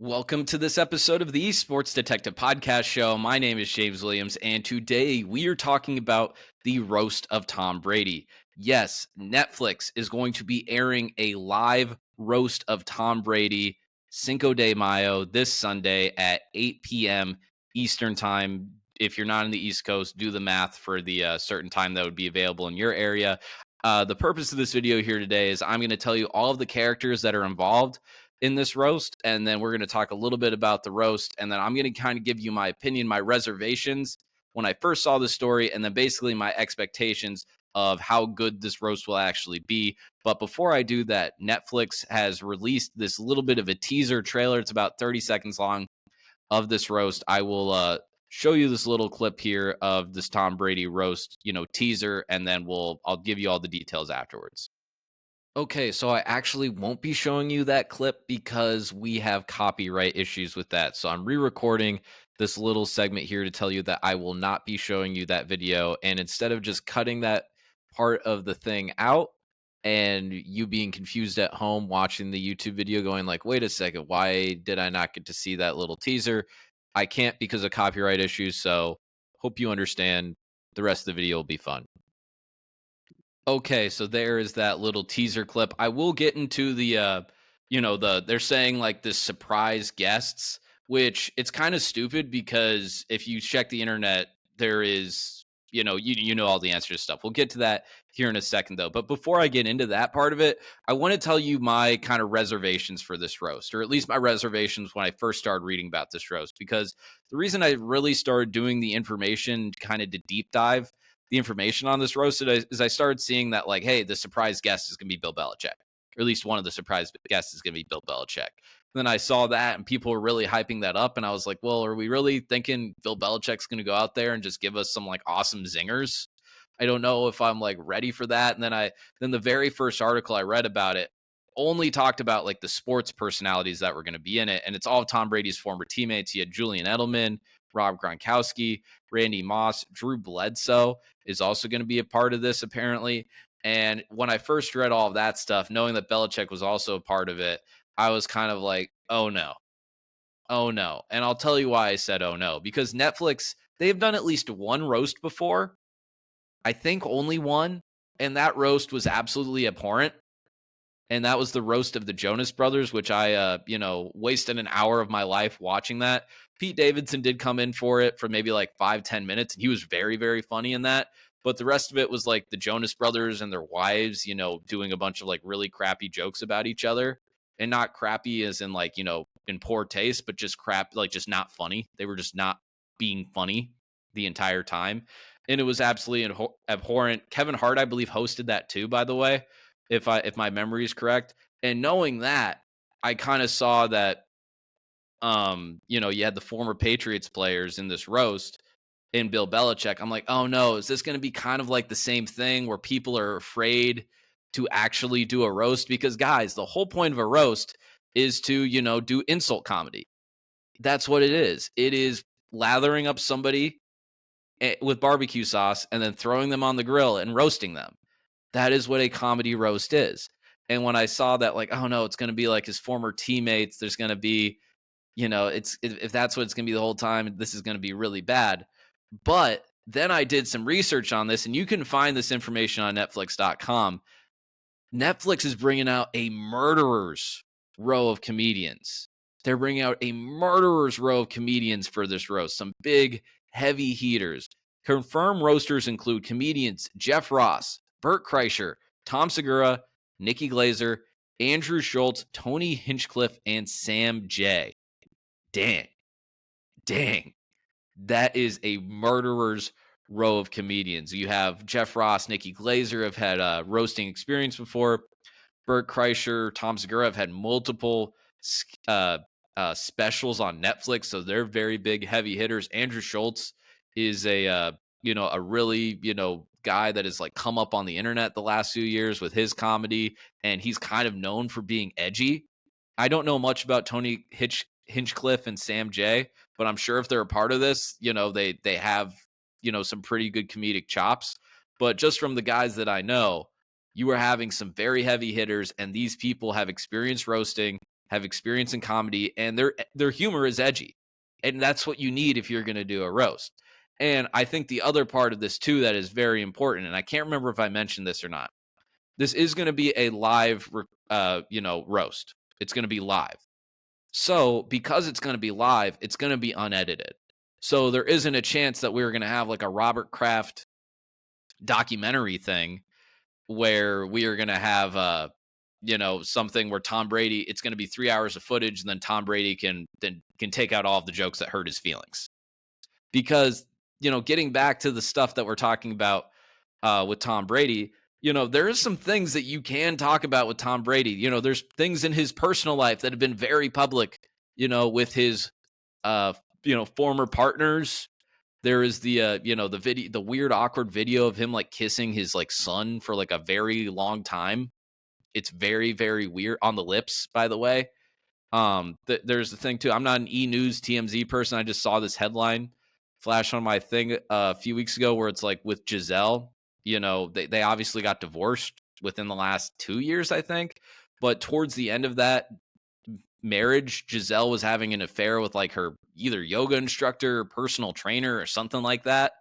Welcome to this episode of the Sports Detective Podcast Show. My name is James Williams, and today we are talking about the roast of Tom Brady. Yes, Netflix is going to be airing a live roast of Tom Brady Cinco de Mayo this Sunday at 8 p.m. Eastern Time. If you're not in the East Coast, do the math for the certain time that would be available in your area. The purpose of this video here today is I'm going to tell you all of the characters that are involved in this roast, and then we're going to talk a little bit about the roast, and then I'm going to kind of give you my opinion, my reservations when I first saw the story, and then basically my expectations of how good this roast will actually be. But before I do that, Netflix has released this little bit of a teaser trailer. It's about 30 seconds long of this roast. I will show you this little clip here of this Tom Brady roast, teaser, and then I'll give you all the details afterwards. Okay, so I actually won't be showing you that clip because we have copyright issues with that. So I'm re-recording this little segment here to tell you that I will not be showing you that video. And instead of just cutting that part of the thing out and you being confused at home watching the YouTube video going like, wait a second, why did I not get to see that little teaser? I can't because of copyright issues. So hope you understand. The rest of the video will be fun. Okay, so there is that little teaser clip. I will get into they're saying like this surprise guests, which it's kind of stupid because if you check the internet, there is, you know all the answers to stuff. We'll get to that here in a second though. But before I get into that part of it, I want to tell you my kind of reservations for this roast, or at least my reservations when I first started reading about this roast, because the reason I really started doing the information kind of to deep dive the information on this roasted is I started seeing that like, hey, the surprise guest is going to be Bill Belichick, or at least one of the surprise guests is going to be Bill Belichick. And then I saw that and people were really hyping that up. And I was like, well, are we really thinking Bill Belichick's going to go out there and just give us some like awesome zingers? I don't know if I'm like ready for that. And then the very first article I read about it only talked about like the sports personalities that were going to be in it. And it's all of Tom Brady's former teammates. He had Julian Edelman, Rob Gronkowski, Randy Moss, Drew Bledsoe is also going to be a part of this, apparently. And when I first read all of that stuff, knowing that Belichick was also a part of it, I was kind of like, oh no, oh no. And I'll tell you why I said, oh no, because Netflix, they've done at least one roast before. I think only one. And that roast was absolutely abhorrent. And that was the roast of the Jonas Brothers, which I, wasted an hour of my life watching that. Pete Davidson did come in for it for maybe like 5-10 minutes, and he was very, very funny in that. But the rest of it was like the Jonas Brothers and their wives, doing a bunch of like really crappy jokes about each other, and not crappy as in like, in poor taste, but just crap, like just not funny. They were just not being funny the entire time. And it was absolutely abhorrent. Kevin Hart, I believe, hosted that too, by the way, if my memory is correct. And knowing that, I kind of saw that you had the former Patriots players in this roast in Bill Belichick. I'm like, oh no, is this going to be kind of like the same thing where people are afraid to actually do a roast? Because guys, the whole point of a roast is to, do insult comedy. That's what it is. It is lathering up somebody with barbecue sauce and then throwing them on the grill and roasting them. That is what a comedy roast is. And when I saw that, like, oh no, it's going to be like his former teammates, there's going to be, it's if that's what it's going to be the whole time, this is going to be really bad. But then I did some research on this, and you can find this information on Netflix.com. Netflix is bringing out a murderer's row of comedians. They're bringing out a murderer's row of comedians for this roast. Some big, heavy heaters. Confirmed roasters include comedians Jeff Ross, Bert Kreischer, Tom Segura, Nikki Glaser, Andrew Schultz, Tony Hinchcliffe, and Sam J. Dang. That is a murderer's row of comedians. You have Jeff Ross, Nikki Glaser have had roasting experience before. Bert Kreischer, Tom Segura have had multiple specials on Netflix, so they're very big, heavy hitters. Andrew Schultz is a really guy that has like come up on the internet the last few years with his comedy, and he's kind of known for being edgy. I don't know much about Tony Hinchcliffe and Sam J, but I'm sure if they're a part of this, they have some pretty good comedic chops. But just from the guys that I know, you are having some very heavy hitters, and these people have experience roasting. have experience in comedy, and their humor is edgy. And that's what you need if you're going to do a roast. And I think the other part of this too that is very important, and I can't remember if I mentioned this or not. This is going to be a live roast. It's going to be live. So, because it's going to be live, it's going to be unedited. So, there isn't a chance that we're going to have like a Robert Kraft documentary thing where we are going to have something where Tom Brady, it's going to be 3 hours of footage, and then Tom Brady can take out all of the jokes that hurt his feelings. Because, getting back to the stuff that we're talking about with Tom Brady, there is some things that you can talk about with Tom Brady. There's things in his personal life that have been very public, with his former partners. There is the video, the weird, awkward video of him like kissing his like son for like a very long time. It's very, very weird on the lips, by the way. There's the thing too. I'm not an E-News TMZ person. I just saw this headline flash on my thing a few weeks ago where it's like with Giselle, they obviously got divorced within the last 2 years, I think. But towards the end of that marriage, Giselle was having an affair with like her either yoga instructor or personal trainer or something like that.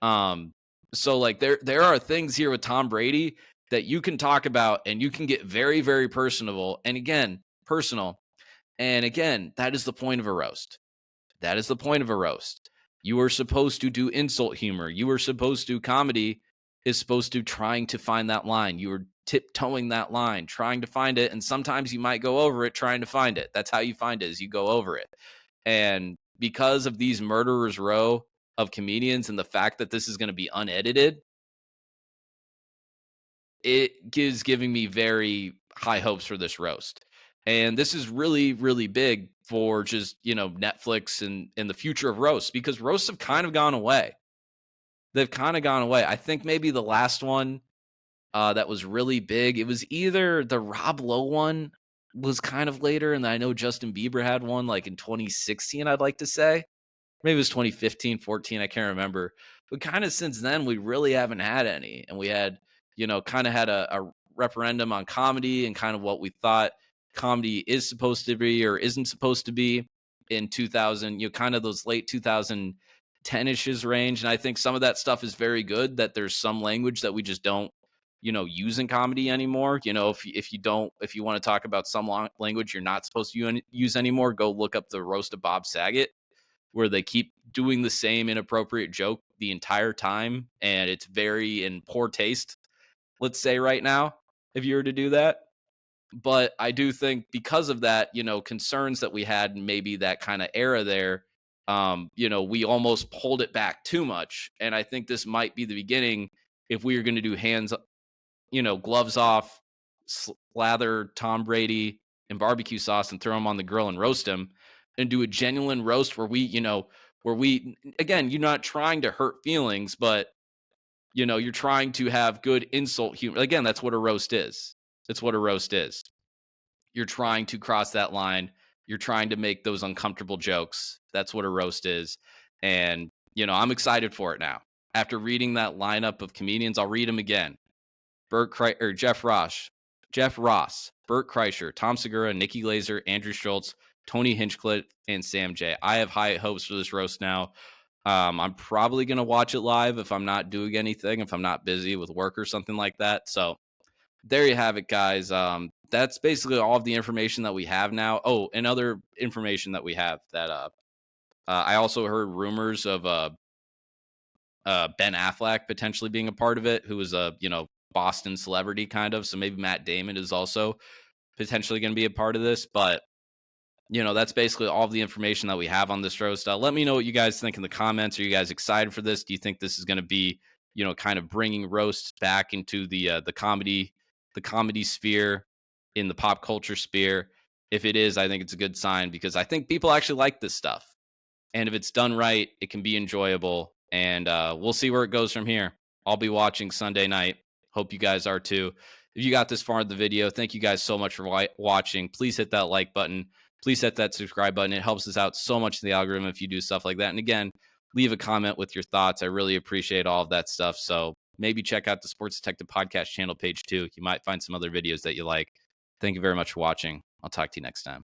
So like there are things here with Tom Brady that you can talk about, and you can get very, very personal. And again, that is the point of a roast. That is the point of a roast. You are supposed to do insult humor. You are supposed to, comedy is supposed to trying to find that line. You are tiptoeing that line, trying to find it. And sometimes you might go over it trying to find it. That's how you find it, is you go over it. And because of these murderers row of comedians and the fact that this is going to be unedited, it is giving me very high hopes for this roast. And this is really, really big for just, Netflix and the future of roasts, because roasts have kind of gone away. They've kind of gone away. I think maybe the last one that was really big, it was either the Rob Lowe one was kind of later, and I know Justin Bieber had one like in 2016, I'd like to say. Maybe it was 2015, 14, I can't remember. But kind of since then, we really haven't had any. And we had, kind of had a referendum on comedy and kind of what we thought comedy is supposed to be or isn't supposed to be in 2000, kind of those late 2010-ishes range. And I think some of that stuff is very good, that there's some language that we just don't, use in comedy anymore. If you want to talk about some language you're not supposed to use anymore, go look up the roast of Bob Saget, where they keep doing the same inappropriate joke the entire time, and it's very in poor taste, let's say right now, if you were to do that. But I do think because of that, concerns that we had, maybe that kind of era there, we almost pulled it back too much. And I think this might be the beginning, if we are going to do hands, gloves off, slather Tom Brady in barbecue sauce and throw him on the grill and roast him, and do a genuine roast where we, again, you're not trying to hurt feelings, but, you're trying to have good insult humor. Again, that's what a roast is. That's what a roast is. You're trying to cross that line. You're trying to make those uncomfortable jokes. That's what a roast is. And, I'm excited for it now. After reading that lineup of comedians, I'll read them again. Jeff Ross, Bert Kreischer, Tom Segura, Nikki Glaser, Andrew Schultz, Tony Hinchcliffe, and Sam J. I have high hopes for this roast now. I'm probably going to watch it live if I'm not doing anything, if I'm not busy with work or something like that. So there you have it, guys. That's basically all of the information that we have now. Oh, and other information that we have that I also heard rumors of Ben Affleck potentially being a part of it, who is a, Boston celebrity kind of. So maybe Matt Damon is also potentially going to be a part of this. But, that's basically all of the information that we have on this roast. Let me know what you guys think in the comments. Are you guys excited for this? Do you think this is going to be, kind of bringing roasts back into the comedy sphere, in the pop culture sphere? If it is, I think it's a good sign, because I think people actually like this stuff. And if it's done right, it can be enjoyable. And we'll see where it goes from here. I'll be watching Sunday night. Hope you guys are too. If you got this far in the video, thank you guys so much for watching. Please hit that like button. Please hit that subscribe button. It helps us out so much in the algorithm if you do stuff like that. And again, leave a comment with your thoughts. I really appreciate all of that stuff. So maybe check out the Sports Detective Podcast channel page too. You might find some other videos that you like. Thank you very much for watching. I'll talk to you next time.